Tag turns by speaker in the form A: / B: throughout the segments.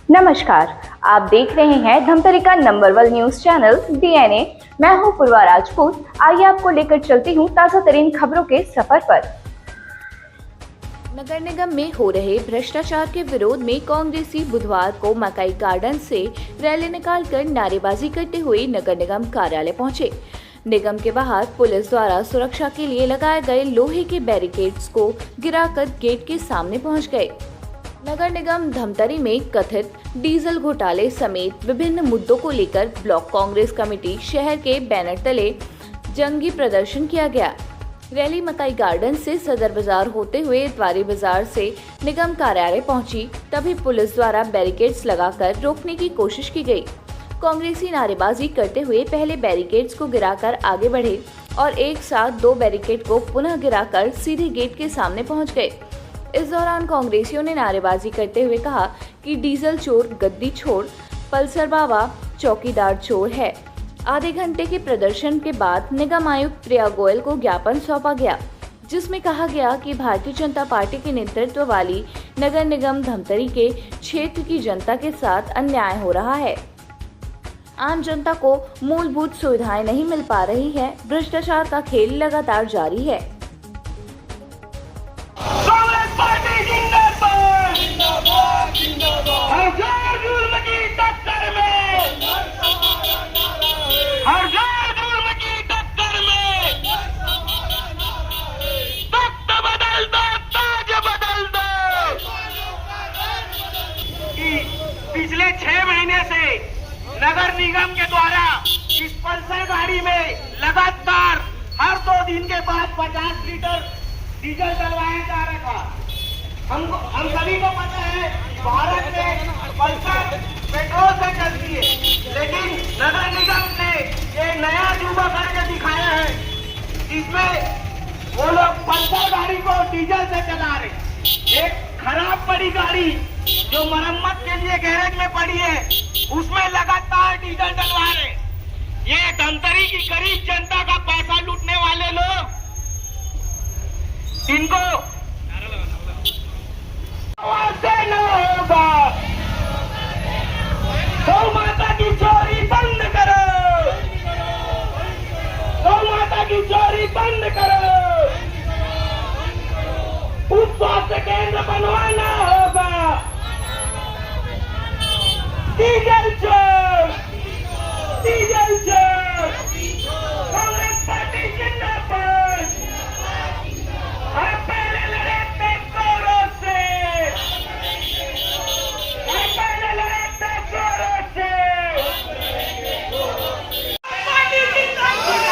A: नमस्कार, आप देख रहे हैं धमतरी का नंबर 1 न्यूज चैनल DNA। मैं हूं पूर्वा राजपूत। आइए आपको लेकर चलती हूं ताजा तरीन खबरों के सफर पर।
B: नगर निगम में हो रहे भ्रष्टाचार के विरोध में कांग्रेसी बुधवार को मकाई गार्डन से रैली निकालकर नारेबाजी करते हुए नगर निगम कार्यालय पहुंचे। निगम के बाहर पुलिस द्वारा सुरक्षा के लिए लगाए गए लोहे के बैरिकेड्स को गिराकर गेट के सामने पहुंच गए। नगर निगम धमतरी में कथित डीजल घोटाले समेत विभिन्न मुद्दों को लेकर ब्लॉक कांग्रेस कमेटी शहर के बैनर तले जंगी प्रदर्शन किया गया। रैली मकाई गार्डन से सदर बाजार होते हुए इतवारी बाजार से निगम कार्यालय पहुंची। तभी पुलिस द्वारा बैरिकेड्स लगाकर रोकने की कोशिश की गई। कांग्रेसी नारेबाजी करते हुए पहले बैरिकेड्स को गिराकर आगे बढ़े और एक साथ 2 बैरिकेड को पुनः गिराकर सीधे गेट के सामने पहुंच गए। इस दौरान कांग्रेसियों ने नारेबाजी करते हुए कहा कि डीजल चोर गद्दी छोड़, पल्सर बाबा चौकीदार चोर है। आधे घंटे के प्रदर्शन के बाद निगम आयुक्त प्रिया गोयल को ज्ञापन सौंपा गया, जिसमें कहा गया कि भारतीय जनता पार्टी के नेतृत्व वाली नगर निगम धमतरी के क्षेत्र की जनता के साथ अन्याय हो रहा है। आम जनता को मूलभूत सुविधाएं नहीं मिल पा रही है। भ्रष्टाचार का खेल लगातार जारी है।
C: पिछले 6 महीने से नगर निगम के द्वारा इस पल्सर गाड़ी में लगातार हर 2 दिन के बाद 50 लीटर डीजल डलवाया जा रहा था। हम सभी को पता है भारत में पल्सर पेट्रोल से चलती है, लेकिन नगर निगम ने एक नया अजूबा करके दिखाया है, जिसमें वो लोग पल्सर गाड़ी को डीजल से चला रहे। एक खराब पड़ी गाड़ी जो मरम्मत के लिए गैरेज में पड़ी है, उसमें लगातार डीजल डलवा रहे। ये धमतरी की गरीब जनता का पैसा लूटने वाले लोग, इनको से न होगा। गौ माता की चोरी बंद करो, गौ माता की चोरी बंद करो। उप स्वास्थ्य केंद्र बनवाना होगा। डीजल चोर, डीजल चोर, कांग्रेस पार्टी जिंदाबाद। हम पहले लड़े थे चोरों से, हम पहले लड़े थे चोरों से। पार्टी जिंदाबाद।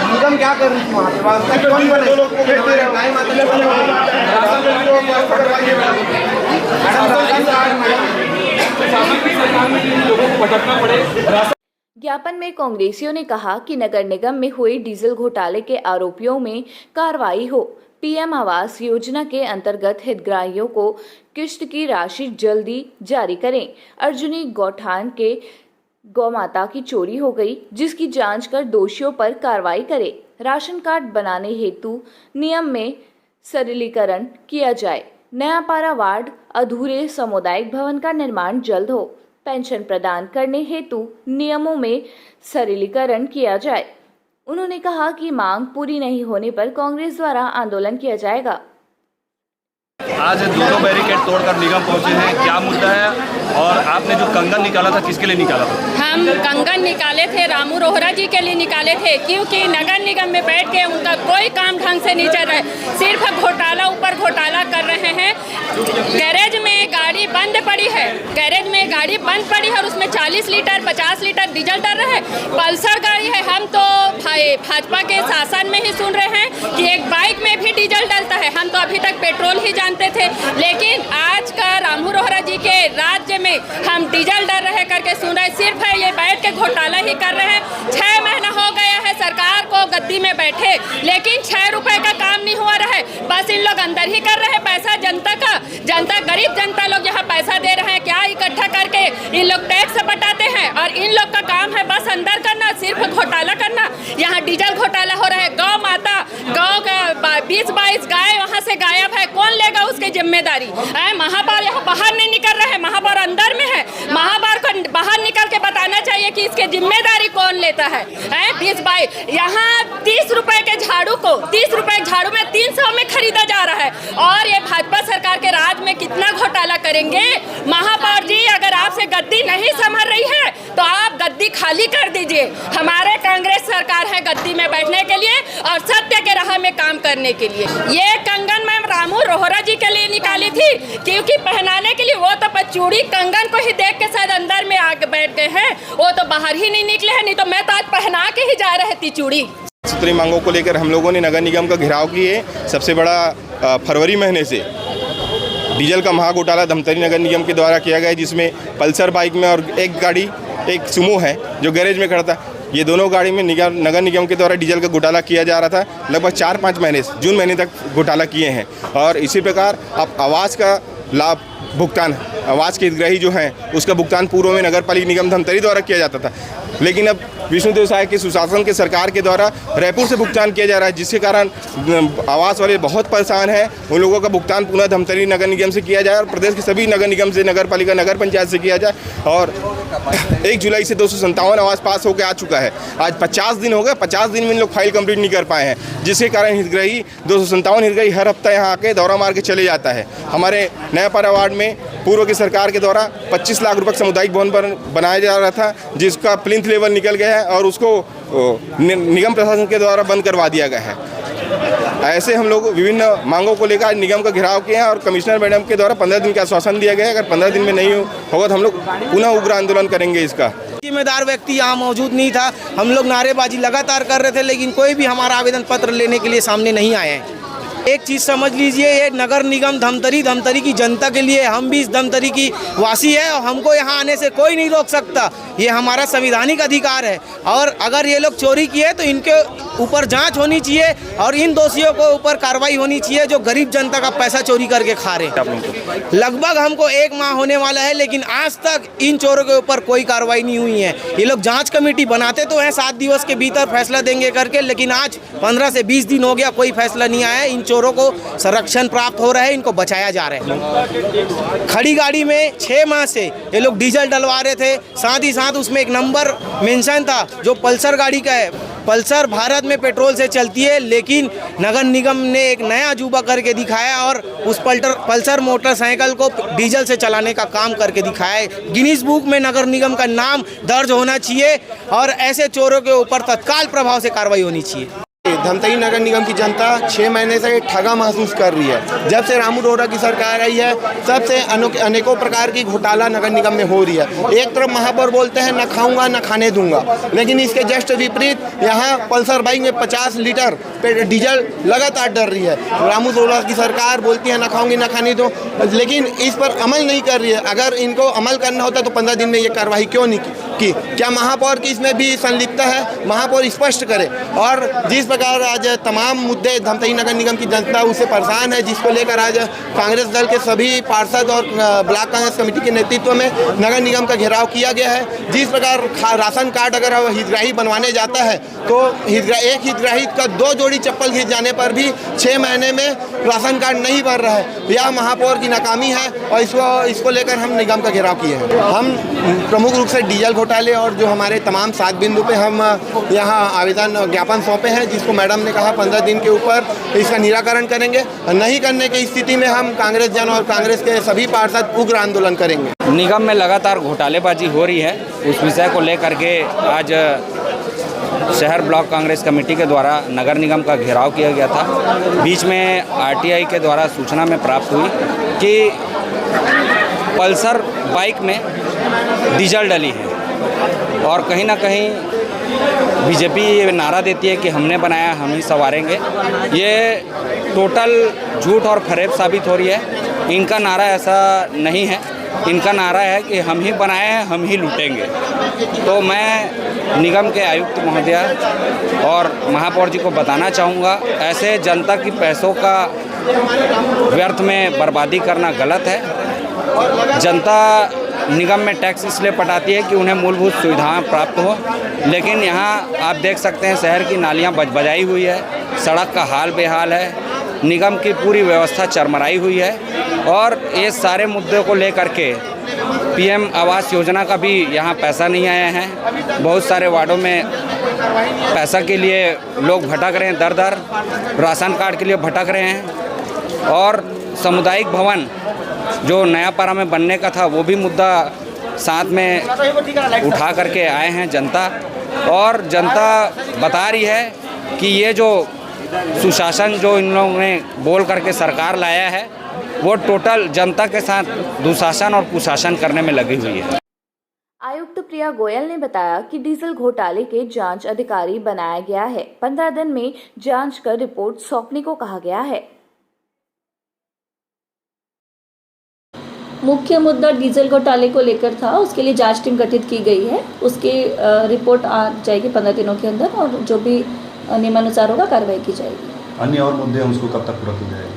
D: निगम क्या कर रही थी वहाँ पे?
B: ज्ञापन में कांग्रेसियों ने कहा कि नगर निगम में हुए डीजल घोटाले के आरोपियों में कार्रवाई हो। पीएम आवास योजना के अंतर्गत हितग्राहियों को किश्त की राशि जल्दी जारी करें। अर्जुनी गौठान के गौमाता की चोरी हो गई, जिसकी जांच कर दोषियों पर कार्रवाई करे। राशन कार्ड बनाने हेतु नियम में सरलीकरण किया जाए। नयापारा वार्ड अधूरे सामुदायिक भवन का निर्माण जल्द हो। पेंशन प्रदान करने हेतु नियमों में सरलीकरण किया जाए। उन्होंने कहा कि मांग पूरी नहीं होने पर कांग्रेस द्वारा आंदोलन किया जाएगा।
E: आज दोनों बैरिकेड तोड़कर निगम पहुंचे हैं, क्या मुद्दा है? और आपने जो कंगन निकाला था किसके लिए निकाला था?
F: हम कंगन निकाले थे रामू रोहरा जी के लिए निकाले थे, क्योंकि नगर निगम में बैठ के उनका कोई काम ढंग से नहीं चल रहा है, सिर्फ घोटाला ऊपर घोटाला कर रहे हैं। गैरेज में गाड़ी बंद पड़ी है, गैरेज में गाड़ी बंद पड़ी है और उसमें 40 लीटर 50 लीटर डीजल डल रहा है। पल्सर गाड़ी है। हम तो भाजपा के शासन में ही सुन रहे हैं कि एक बाइक में भी डीजल डलता है। हम तो अभी तक पेट्रोल ही जानते थे, लेकिन आज का रामू रोहरा जी के राज्य में हम डीजल डल रहे करके सुन रहे। सिर्फ है ये बैठ के घोटाला ही कर रहे हैं। 6 महीना हो गया है सरकार को गद्दी में बैठे, लेकिन 6 रुपए का काम नहीं हुआ रहा है। बस इन लोग अंदर ही कर रहे हैं पैसा जनता का। जनता गरीब जनता लोग यहाँ पैसा दे रहे हैं, क्या इकट्ठा करके इन लोग टैक्स बटाते हैं और इन लोग का काम है बस अंदर करना, सिर्फ घोटाला करना। यहाँ डीजल घोटाला हो रहा है। गौ माता गौ का 20-22 गाय वहाँ से गायब है, कौन लेगा उसकी जिम्मेदारी? महापौर यहाँ बाहर नहीं निकल रहा है, महापौर अंदर में है। महापौर को बाहर निकल के बताना चाहिए कि इसकी जिम्मेदारी कौन लेता है। 20-22 यहाँ 30 रुपए के झाड़ू को 30 रुपए झाड़ू में 300 में खरीदा जा रहा है। और ये भाजपा सरकार के राज में कितना घोटाला करेंगे? महापौर जी, अगर आपसे गद्दी नहीं संभल रही है तो आप गद्दी खाली कर दीजिए। हमारे कांग्रेस सरकार है गद्दी में बैठने के लिए और सत्य के राह में काम करने के लिए। ये कंगन मैम रामू रोहरा जी के लिए निकाली थी, क्योंकि पहनाने के लिए। वो तो चूड़ी कंगन को ही देख के शायद अंदर में आके बैठ गए हैं, वो तो बाहर ही नहीं निकले हैं, नहीं तो मैं तो आज पहना के ही जा रही थी चूड़ी।
G: सूत्री मांगों को लेकर हम लोगों ने नगर निगम का घेराव किए। सबसे बड़ा फरवरी महीने से डीजल का महा घोटाला धमतरी नगर निगम के द्वारा किया गया है, जिसमें पल्सर बाइक में और एक गाड़ी, एक सुमो है जो गैरेज में खड़ा था, ये दोनों गाड़ी में नगर निगम के द्वारा डीजल का घोटाला किया जा रहा था। लगभग 4-5 महीने जून महीने तक घोटाला किए हैं। और इसी प्रकार अब आवास का लाभ भुगतान, आवास के हितग्राही जो हैं उसका भुगतान पूर्व में नगर पालिका निगम धमतरी द्वारा किया जाता था, लेकिन अब विष्णुदेव साय के सुशासन के सरकार के द्वारा रायपुर से भुगतान किया जा रहा है, जिसके कारण आवास वाले बहुत परेशान हैं। उन लोगों का भुगतान पुनः धमतरी नगर निगम से किया जाए और प्रदेश के सभी नगर निगम से, नगर पालिका, नगर पंचायत से किया जाए। और 1 जुलाई से 257 आवास पास होकर आ चुका है। आज 50 दिन हो गए, 50 दिन में इन लोग फाइल कंप्लीट नहीं कर पाए हैं, जिसके कारण हितग्राही 257 हितग्राही हर हफ्ता यहाँ आके दौरा मार के चले जाता है। हमारे नयापाड़ा वार्ड में पूर्व की सरकार के द्वारा 25 लाख रुपये सामुदायिक भवन बनाया जा रहा था, जिसका प्लिंथ लेवल निकल गया है और उसको निगम प्रशासन के द्वारा बंद करवा दिया गया है। ऐसे हम लोग विभिन्न मांगों को लेकर निगम का घेराव किए हैं और कमिश्नर मैडम के द्वारा 15 दिन का आश्वासन दिया गया है। अगर 15 दिन में नहीं होगा तो हम लोग पुनः उग्र आंदोलन करेंगे। इसका
D: जिम्मेदार व्यक्ति यहाँ मौजूद नहीं था। हम लोग नारेबाजी लगातार कर रहे थे, लेकिन कोई भी हमारा आवेदन पत्र लेने के लिए सामने नहीं आए हैं। एक चीज़ समझ लीजिए, ये नगर निगम धमतरी की जनता के लिए, हम भी इस धमतरी की वासी है और हमको यहाँ आने से कोई नहीं रोक सकता। ये हमारा संवैधानिक अधिकार है और अगर ये लोग चोरी किए तो इनके ऊपर जांच होनी चाहिए और इन दोषियों को ऊपर कार्रवाई होनी चाहिए जो गरीब जनता का पैसा चोरी करके खा रहे हैं। लगभग हमको 1 माह होने वाला है, लेकिन आज तक इन चोरों के ऊपर कोई कार्रवाई नहीं हुई है। ये लोग जाँच कमेटी बनाते तो हैं 7 दिवस के भीतर फैसला देंगे करके, लेकिन आज 15 से 20 दिन हो गया, कोई फैसला नहीं आया। इन चोरों को संरक्षण प्राप्त हो रहा है, इनको बचाया जा रहा है। खड़ी गाड़ी में 6 माह से ये लोग डीजल डलवा रहे थे, साथ ही साथ उसमें एक नंबर मेंशन था जो पल्सर गाड़ी का है। पल्सर भारत में पेट्रोल से चलती है, लेकिन नगर निगम ने एक नया अजूबा करके दिखाया और उस पल्सर मोटरसाइकिल को डीजल से चलाने का काम करके दिखाया है। गिनीज बुक में नगर निगम का नाम दर्ज होना चाहिए और ऐसे चोरों के ऊपर तत्काल प्रभाव से कार्रवाई होनी चाहिए।
G: धमतरी नगर निगम की जनता 6 महीने से ठगा महसूस कर रही है। जब से रामू रोहरा की सरकार आई है, तब से अनेकों प्रकार की घोटाला नगर निगम में हो रही है। एक तरफ महापौर बोलते हैं न खाऊंगा न खाने दूंगा, लेकिन इसके जस्ट विपरीत यहाँ पल्सर बाइक में 50 लीटर डीजल लगातार डर रही है। रामू रोहरा की सरकार बोलती है न खाऊंगी न खाने दो, लेकिन इस पर अमल नहीं कर रही है। अगर इनको अमल करना होता तो 15 दिन में ये कार्रवाई क्यों नहीं की? क्या महापौर की इसमें भी संलिप्तता है? महापौर स्पष्ट करे। और जिस प्रकार आज तमाम मुद्दे धमतरी नगर निगम की जनता उससे परेशान है, जिसको लेकर आज कांग्रेस दल के सभी पार्षद और ब्लॉक कांग्रेस कमेटी के नेतृत्व में नगर निगम का घेराव किया गया है। जिस प्रकार राशन कार्ड अगर हितग्राही बनवाने जाता है तो एक हितग्राही का 2 जोड़ी चप्पल खींच जाने पर भी 6 महीने में राशन कार्ड नहीं बन रहा है। यह महापौर की नाकामी है और इसको लेकर हम निगम का घेराव किए हैं। हम प्रमुख रूप से डीजल घोटाले और जो हमारे तमाम 7 बिंदु पे हम यहाँ आवेदन ज्ञापन सौंपे हैं, जिसको मैडम ने कहा 15 दिन के ऊपर इसका निराकरण करेंगे। नहीं करने की स्थिति में हम कांग्रेस जन और कांग्रेस के सभी पार्षद उग्र आंदोलन करेंगे।
H: निगम में लगातार घोटालेबाजी हो रही है, उस विषय को लेकर के आज शहर ब्लॉक कांग्रेस कमेटी के द्वारा नगर निगम का घेराव किया गया था। बीच में आरटीआई के द्वारा सूचना में प्राप्त हुई कि पल्सर बाइक में डीजल डली है और कहीं ना कहीं बीजेपी ये नारा देती है कि हमने बनाया, हम ही संवारेंगे। ये टोटल झूठ और फरेब साबित हो रही है। इनका नारा ऐसा नहीं है, इनका नारा है कि हम ही बनाए हैं, हम ही लूटेंगे। तो मैं निगम के आयुक्त महोदया और महापौर जी को बताना चाहूँगा, ऐसे जनता की पैसों का व्यर्थ में बर्बादी करना गलत है। जनता निगम में टैक्स इसलिए पटाती है कि उन्हें मूलभूत सुविधाएं प्राप्त हो, लेकिन यहाँ आप देख सकते हैं शहर की नालियाँ बजबजाई हुई है, सड़क का हाल बेहाल है, निगम की पूरी व्यवस्था चरमराई हुई है। और ये सारे मुद्दों को लेकर के पीएम आवास योजना का भी यहाँ पैसा नहीं आया है। बहुत सारे वार्डों में पैसा के लिए लोग भटक रहे हैं, दर दर राशन कार्ड के लिए भटक रहे हैं। और सामुदायिक भवन जो नयापाड़ा में बनने का था, वो भी मुद्दा साथ में उठा करके आए हैं जनता। और जनता बता रही है कि ये जो सुशासन जो इन लोगों ने बोल करके सरकार लाया है वो टोटल जनता के साथ दुशासन और कुशासन करने में लगी हुई है।
B: आयुक्त प्रिया गोयल ने बताया कि डीजल घोटाले के जांच अधिकारी बनाया गया है। 15 दिन में जांच कर रिपोर्ट सौंपने को कहा गया है।
I: मुख्य मुद्दा डीजल घोटाले को लेकर था, उसके लिए जांच टीम गठित की गई है। उसकी रिपोर्ट आ जाएगी 15 दिनों के अंदर और जो भी नियमानुसार होगा कार्रवाई की जाएगी।
E: अन्य और मुद्दे हैं उसको कब तक पूरा किया जाएगा?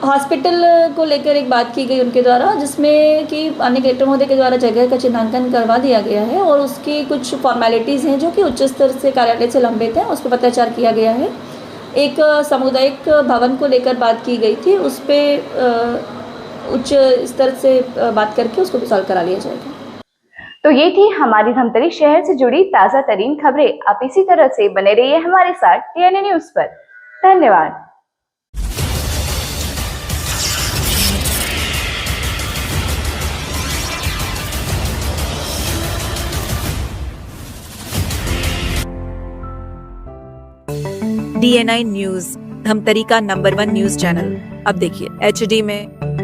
I: हॉस्पिटल को लेकर एक बात की गई उनके द्वारा, जिसमें कि अन्य कलेक्टर महोदय के द्वारा जगह का चिन्हांकन करवा दिया गया है और उसकी कुछ फॉर्मेलिटीज़ हैं जो कि उच्च स्तर से कार्यालय से लंबित हैं, उस पर पत्राचार किया गया है। एक सामुदायिक भवन को लेकर बात की गई थी, उस पर उच्च स्तर से बात करके उसको भी सॉल्व करा लिया जाएगा।
A: तो ये थी हमारी धमतरी शहर से जुड़ी ताज़ा तरीन खबरें। आप इसी तरह से बने रहिए हमारे साथ डीएनए न्यूज़ पर। धन्यवाद।
J: DNI न्यूज़, धमतरी का नंबर 1 न्यूज़ चैनल। अब देखिए HD में,